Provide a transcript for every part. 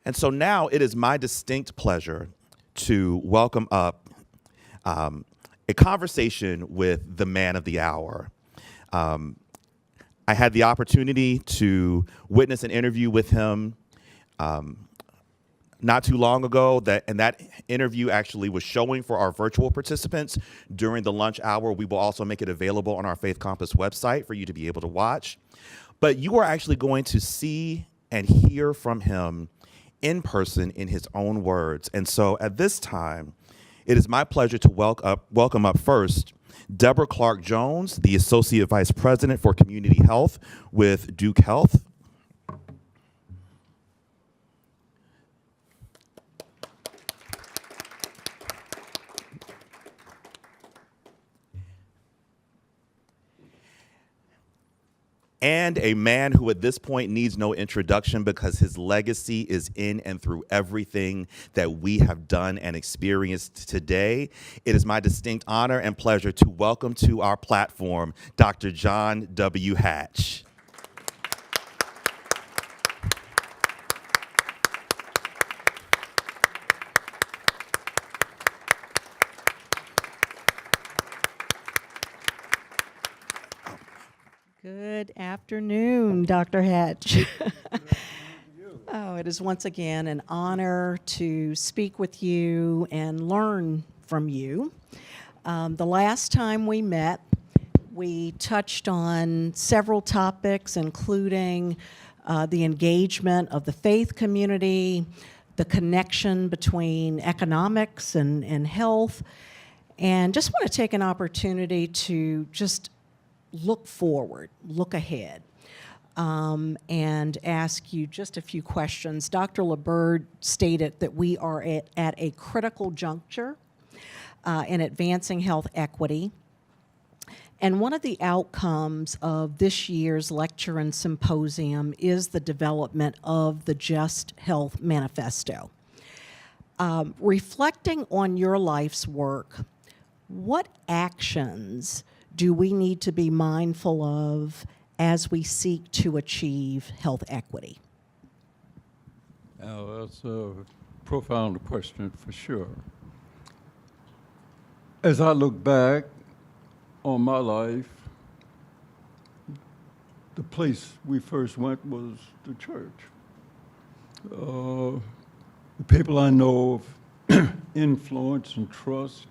And so now it is my distinct pleasure to welcome up a conversation with the man of the hour. I had the opportunity to witness an interview with him not too long ago, and that interview actually was showing for our virtual participants during the lunch hour. We will also make it available on our Faith Compass website for you to be able to watch. But you are actually going to see and hear from him in person in his own words. And so at this time, it is my pleasure to welcome up first Debra Clark Jones, the Associate Vice President for Community Health with Duke Health. And a man who at this point needs no introduction because his legacy is in and through everything that we have done and experienced today. It is my distinct honor and pleasure to welcome to our platform Dr. John W. Hatch. Good afternoon, Dr. Hatch. Oh, it is once again an honor to speak with you and learn from you. The last time we met, we touched on several topics, including the engagement of the faith community, the connection between economics and health, and just want to take an opportunity to just look forward, look ahead, and ask you just a few questions. Dr. LaBird stated that we are at a critical juncture in advancing health equity. And one of the outcomes of this year's Lecture and Symposium is the development of the Just Health Manifesto. Reflecting on your life's work, what actions do we need to be mindful of as we seek to achieve health equity? Now, that's a profound question for sure. As I look back on my life, the place we first went was the church. The people I know of influence and trust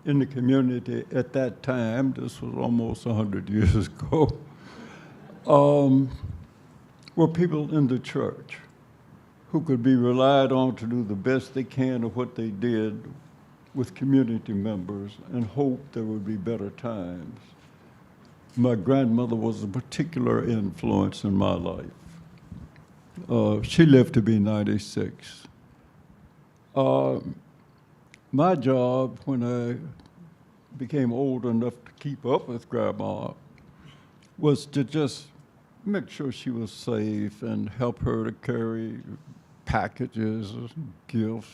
in the community at that time, this was almost 100 years ago, were people in the church who could be relied on to do the best they can of what they did with community members and hope there would be better times. My grandmother was a particular influence in my life. She lived to be 96. My job when I became old enough to keep up with Grandma was to just make sure she was safe and help her to carry packages and gifts.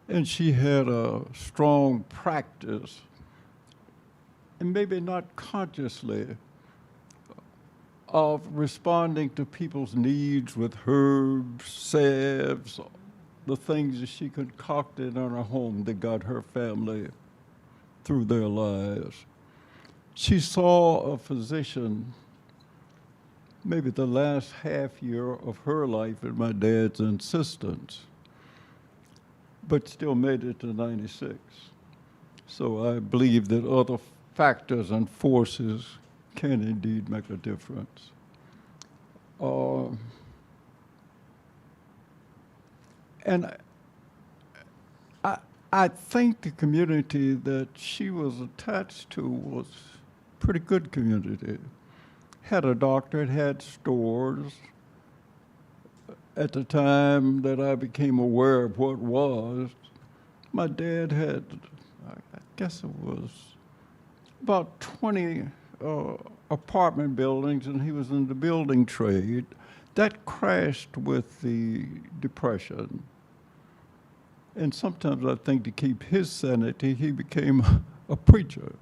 And she had a strong practice, and maybe not consciously, of responding to people's needs with herbs, salves, the things that she concocted in her home that got her family through their lives. She saw a physician maybe the last half year of her life at my dad's insistence, but still made it to 96. So I believe that other factors and forces can indeed make a difference. And I think the community that she was attached to was a pretty good community. Had a doctor, had stores. At the time that I became aware of what was, my dad had, I guess it was about 20 apartment buildings, and he was in the building trade. That crashed with the Depression. And sometimes I think to keep his sanity, he became a preacher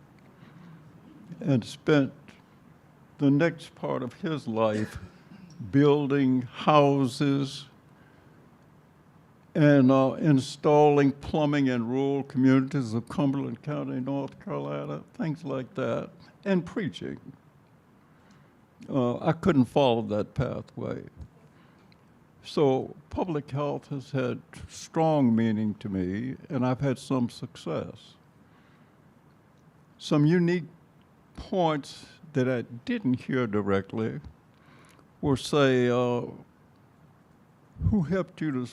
and spent the next part of his life building houses and installing plumbing in rural communities of Cumberland County, North Carolina, things like that, and preaching. I couldn't follow that pathway. So public health has had strong meaning to me, and I've had some success. Some unique points that I didn't hear directly were, say, who helped you to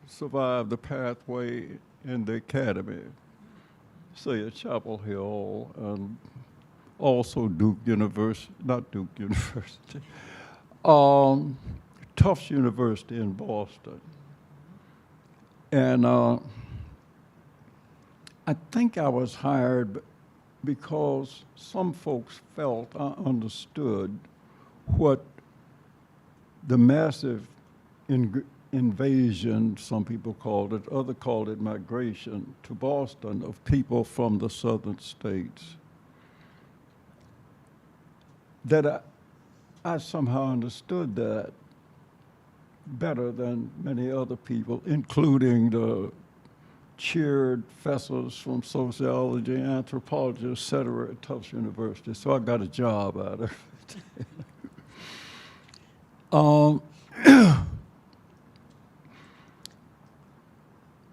survive the pathway in the academy, say at Chapel Hill, and also Duke University, not Duke University, Tufts University in Boston. And I think I was hired because some folks felt I understood what the massive invasion, some people called it, others called it migration, to Boston of people from the southern states. That I somehow understood that better than many other people, including the cheered professors from sociology, anthropology, et cetera, at Tufts University. So I got a job out of it.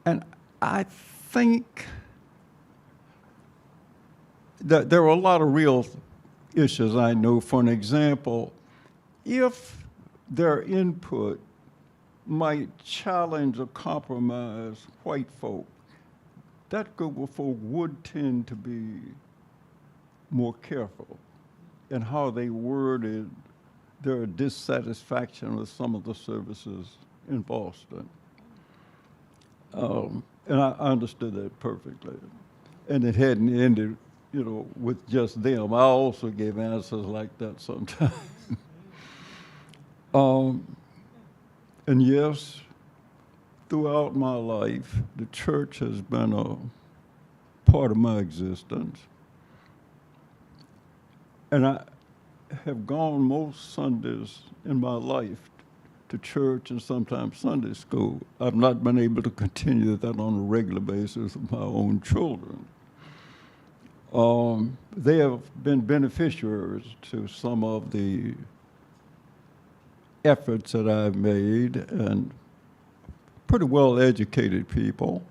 And I think that there are a lot of real issues I know. For an example, if their input might challenge or compromise white folk, that group of folk would tend to be more careful in how they worded their dissatisfaction with some of the services in Boston. And I understood that perfectly. And it hadn't ended, with just them. I also gave answers like that sometimes. And yes, throughout my life, the church has been a part of my existence. And I have gone most Sundays in my life to church and sometimes Sunday school. I've not been able to continue that on a regular basis with my own children. They have been beneficiaries to some of the efforts that I've made, and pretty well-educated people.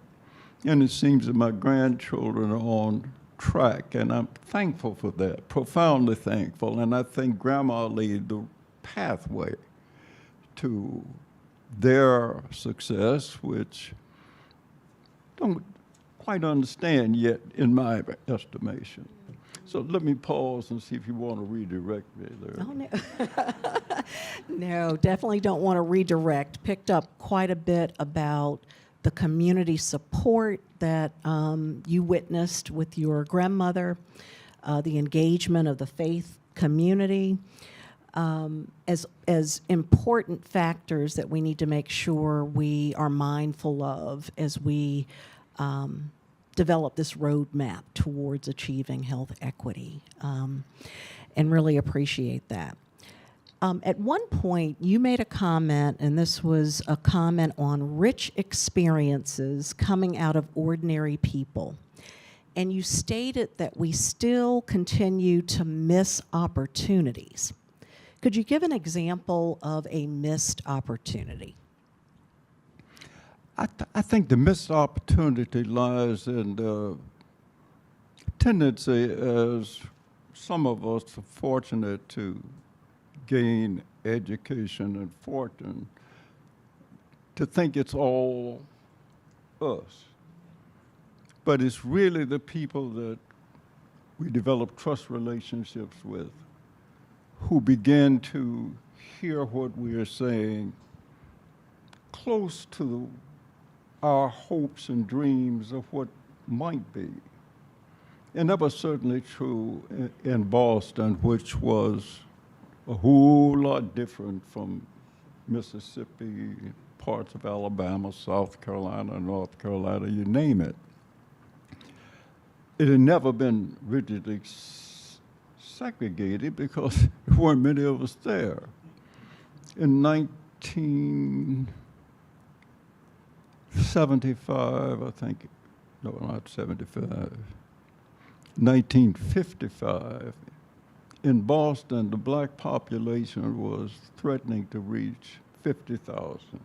And it seems that my grandchildren are on track, and I'm thankful for that, profoundly thankful. And I think Grandma laid the pathway to their success, which I don't quite understand yet in my estimation. So let me pause and see if you want to redirect me there. Oh, no. No, definitely don't want to redirect. Picked up quite a bit about the community support that you witnessed with your grandmother, the engagement of the faith community, as important factors that we need to make sure we are mindful of as we develop this roadmap towards achieving health equity, and really appreciate that. At one point, you made a comment, and this was a comment on rich experiences coming out of ordinary people. And you stated that we still continue to miss opportunities. Could you give an example of a missed opportunity? I think the missed opportunity lies in the tendency, as some of us are fortunate to gain education and fortune, to think it's all us. But it's really the people that we develop trust relationships with who begin to hear what we are saying close to our hopes and dreams of what might be. And that was certainly true in Boston, which was a whole lot different from Mississippi, parts of Alabama, South Carolina, North Carolina, you name it. It had never been rigidly segregated because there weren't many of us there. In 75, I think, no, not 75, 1955, in Boston, the black population was threatening to reach 50,000.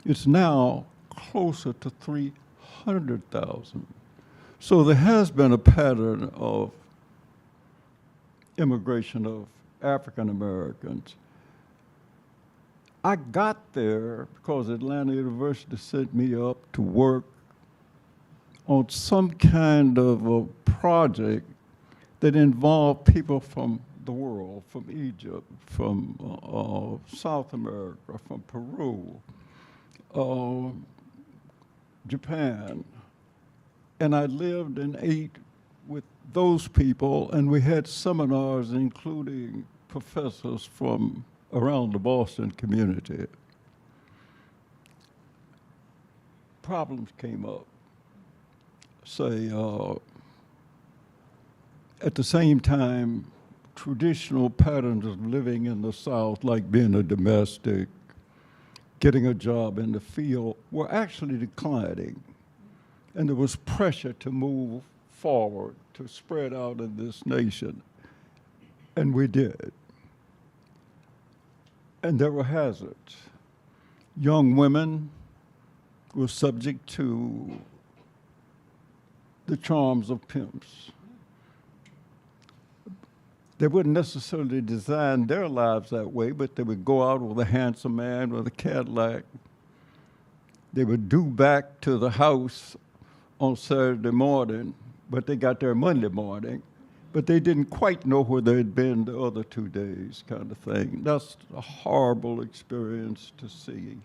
It's now closer to 300,000. So there has been a pattern of immigration of African Americans. I got there because Atlanta University sent me up to work on some kind of a project that involved people from the world, from Egypt, from South America, from Peru, Japan. And I lived and ate with those people, and we had seminars including professors from around the Boston community. Problems came up. Say, at the same time, traditional patterns of living in the South, like being a domestic, getting a job in the field, were actually declining. And there was pressure to move forward, to spread out in this nation. And we did. And there were hazards. Young women were subject to the charms of pimps. They wouldn't necessarily design their lives that way, but they would go out with a handsome man with a Cadillac. They would due back to the house on Saturday morning, but they got there Monday morning, but they didn't quite know where they'd been the other 2 days, kind of thing. That's a horrible experience to see.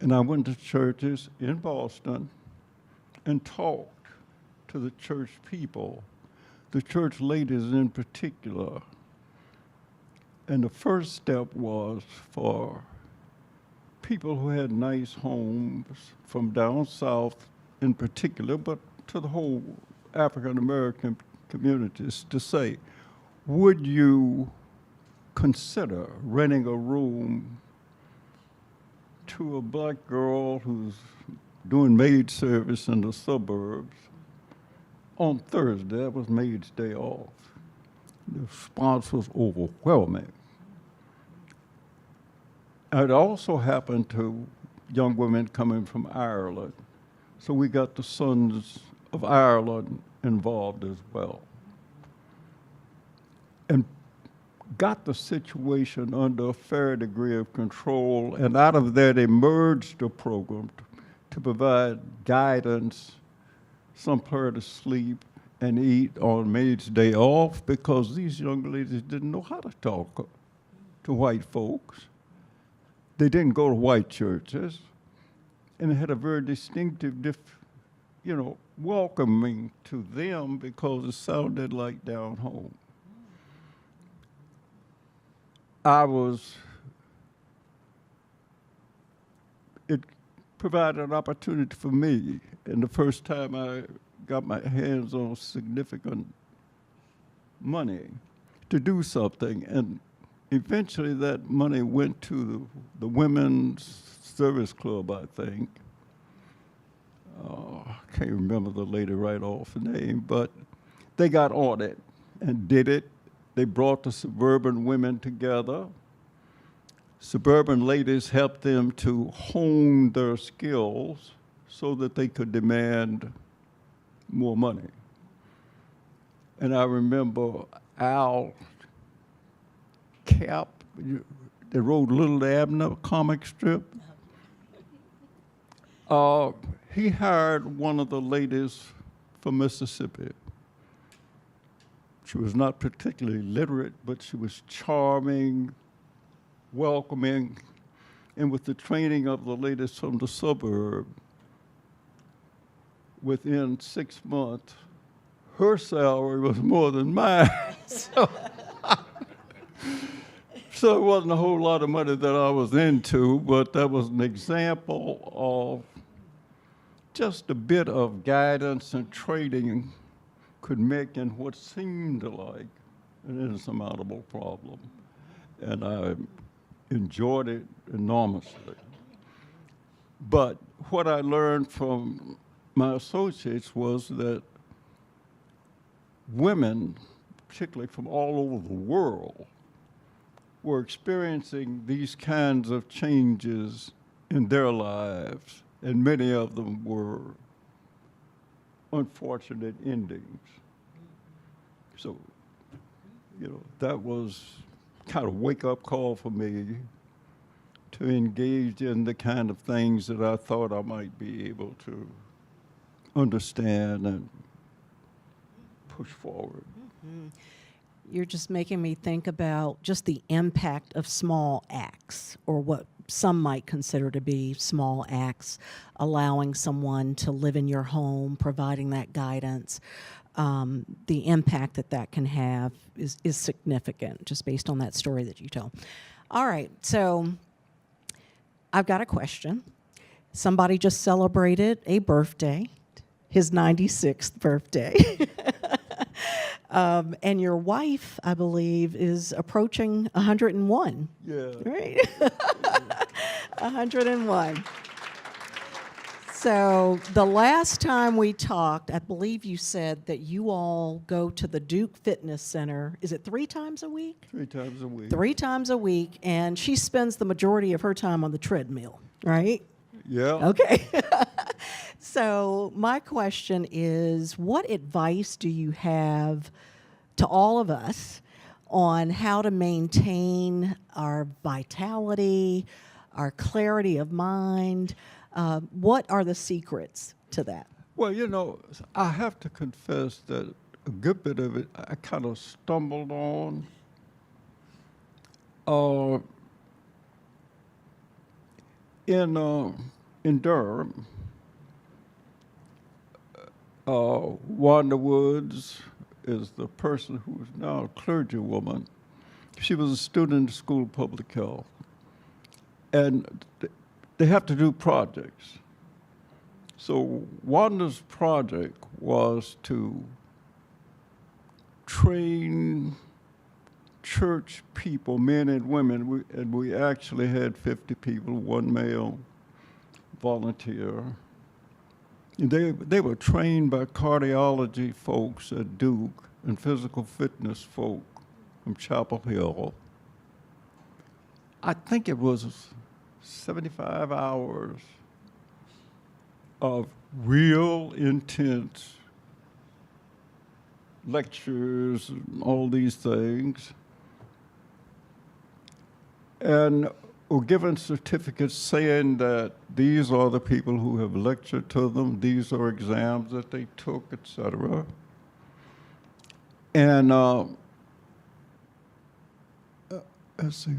And I went to churches in Boston and talked to the church people, the church ladies in particular. And the first step was for people who had nice homes from down south in particular, but to the whole African American communities, to say, would you consider renting a room to a black girl who's doing maid service in the suburbs on Thursday? That was maid's day off. The response was overwhelming. It also happened to young women coming from Ireland. So we got the Sons of Ireland involved as well. And got the situation under a fair degree of control, and out of that emerged a program to provide guidance, somewhere to sleep and eat on maid's day off, because these young ladies didn't know how to talk to white folks. They didn't go to white churches, and it had a very distinctive, welcoming to them because it sounded like down home. It provided an opportunity for me, and the first time I got my hands on significant money to do something, and eventually that money went to the Women's Service Club, I think. I can't remember the lady right off the name, but they got on it and did it. They brought the suburban women together. Suburban ladies helped them to hone their skills so that they could demand more money. And I remember Al Cap, they wrote Little Abner comic strip. He hired one of the ladies from Mississippi. She was not particularly literate, but she was charming, welcoming, and with the training of the ladies from the suburb, within 6 months, her salary was more than mine. So it wasn't a whole lot of money that I was into, but that was an example of just a bit of guidance and training could make in what seemed like an insurmountable problem. And I enjoyed it enormously. But what I learned from my associates was that women, particularly from all over the world, were experiencing these kinds of changes in their lives, and many of them were unfortunate endings. So, that was kind of wake-up call for me to engage in the kind of things that I thought I might be able to understand and push forward. You're just making me think about just the impact of small acts, or what some might consider to be small acts, allowing someone to live in your home, providing that guidance. The impact that can have is significant, just based on that story that you tell. All right, so I've got a question. Somebody just celebrated a birthday, his 96th birthday. And your wife, I believe, is approaching 101. Yeah. Right? 101. So the last time we talked, I believe you said that you all go to the Duke Fitness Center. Is it 3 times a week? 3 times a week. 3 times a week, and she spends the majority of her time on the treadmill, right? Yeah. Okay. So my question is, what advice do you have to all of us on how to maintain our vitality, our clarity of mind? What are the secrets to that? Well, I have to confess that a good bit of it I kind of stumbled on. In Durham, Wanda Woods is the person who is now a clergywoman. She was a student in the School of Public Health. And they have to do projects. So Wanda's project was to train church people, men and women, and we actually had 50 people, 1 male volunteer. They were trained by cardiology folks at Duke and physical fitness folk from Chapel Hill. I think it was 75 hours of real intense lectures and all these things, and were given certificates saying that these are the people who have lectured to them, these are exams that they took, etc. And let's see.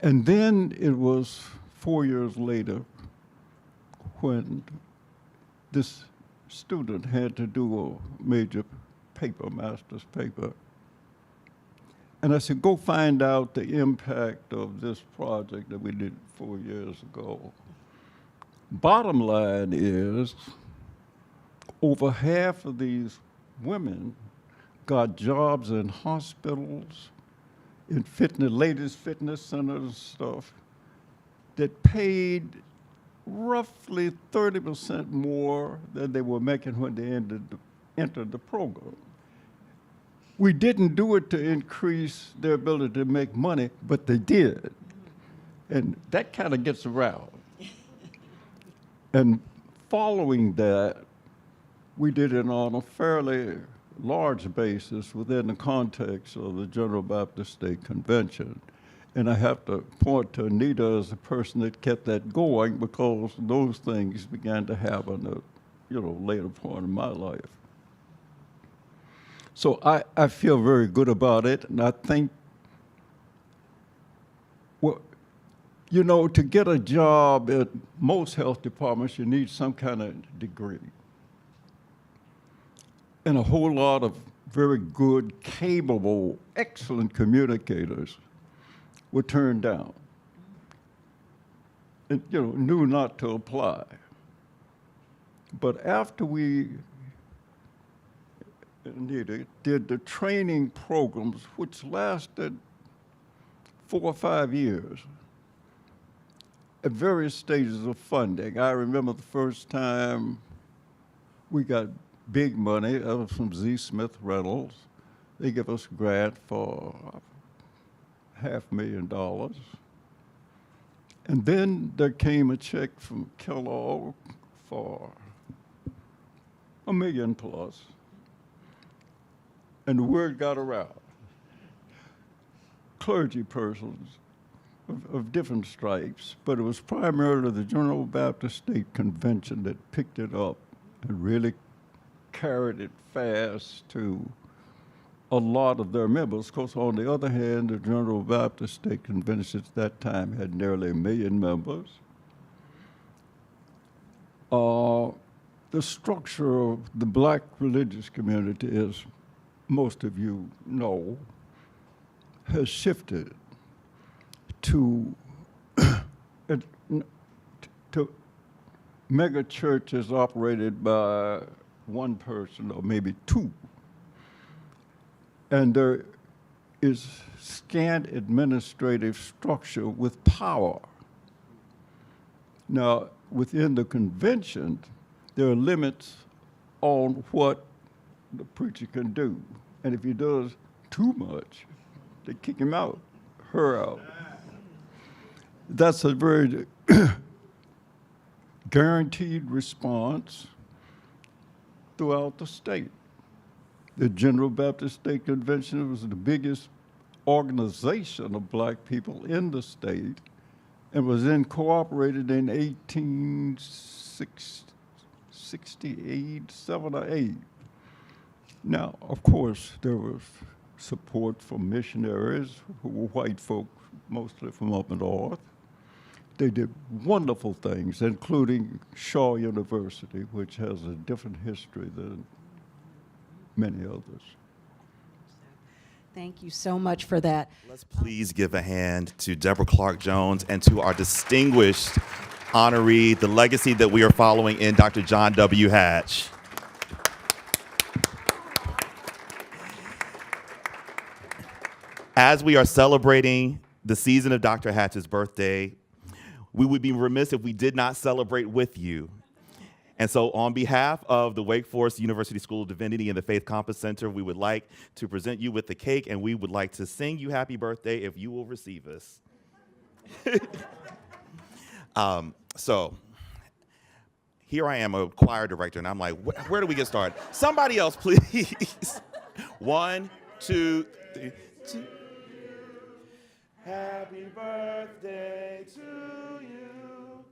And then it was 4 years later when this student had to do a major paper, master's paper. And I said, go find out the impact of this project that we did 4 years ago. Bottom line is, over half of these women got jobs in hospitals, in fitness, ladies' fitness centers, stuff, that paid roughly 30% more than they were making when they entered the program. We didn't do it to increase their ability to make money, but they did. And that kind of gets around. And following that, we did it on a fairly large basis within the context of the General Baptist State Convention. And I have to point to Anita as the person that kept that going, because those things began to happen at later point in my life. So I feel very good about it, and I think, to get a job at most health departments, you need some kind of degree. And a whole lot of very good, capable, excellent communicators were turned down and, knew not to apply. But after we did the training programs, which lasted 4 or 5 years, at various stages of funding. I remember the first time we got big money. That was from Z. Smith Reynolds. They gave us a grant for $500,000. And then there came a check from Kellogg for $1 million plus. And the word got around. Clergy persons of different stripes, but it was primarily the General Baptist State Convention that picked it up and really carried it fast to a lot of their members. Of course, on the other hand, the General Baptist State Convention at that time had nearly 1 million members. The structure of the black religious community, as most of you know, has shifted to mega churches operated by one person or maybe two. And there is scant administrative structure with power. Now, within the convention, there are limits on what the preacher can do. And if he does too much, they kick him out, her out. That's a very guaranteed response throughout the state. The General Baptist State Convention was the biggest organization of black people in the state and was incorporated in 1868, 7 or 8. Now, of course, there was support from missionaries who were white folk, mostly from up north. They did wonderful things, including Shaw University, which has a different history than many others. Thank you so much for that. Let's please give a hand to Debra Clark Jones and to our distinguished honoree, the legacy that we are following in Dr. John W. Hatch. As we are celebrating the season of Dr. Hatch's birthday, we would be remiss if we did not celebrate with you. And so on behalf of the Wake Forest University School of Divinity and the Faith Compass Center, we would like to present you with the cake, and we would like to sing you happy birthday if you will receive us. So here I am, a choir director, and I'm like, where do we get started? Somebody else, please. 1, 2, 3. Happy birthday to you.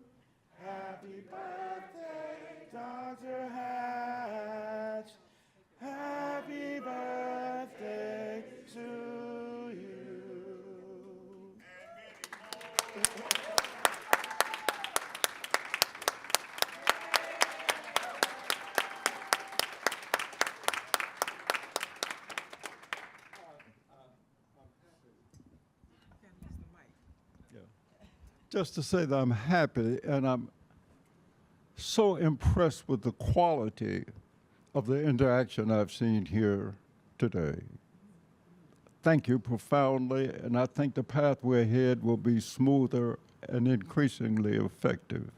Happy birthday, Dr. Hatch. Happy birthday to you. Just to say that I'm happy, and I'm so impressed with the quality of the interaction I've seen here today. Thank you profoundly, and I think the pathway ahead will be smoother and increasingly effective.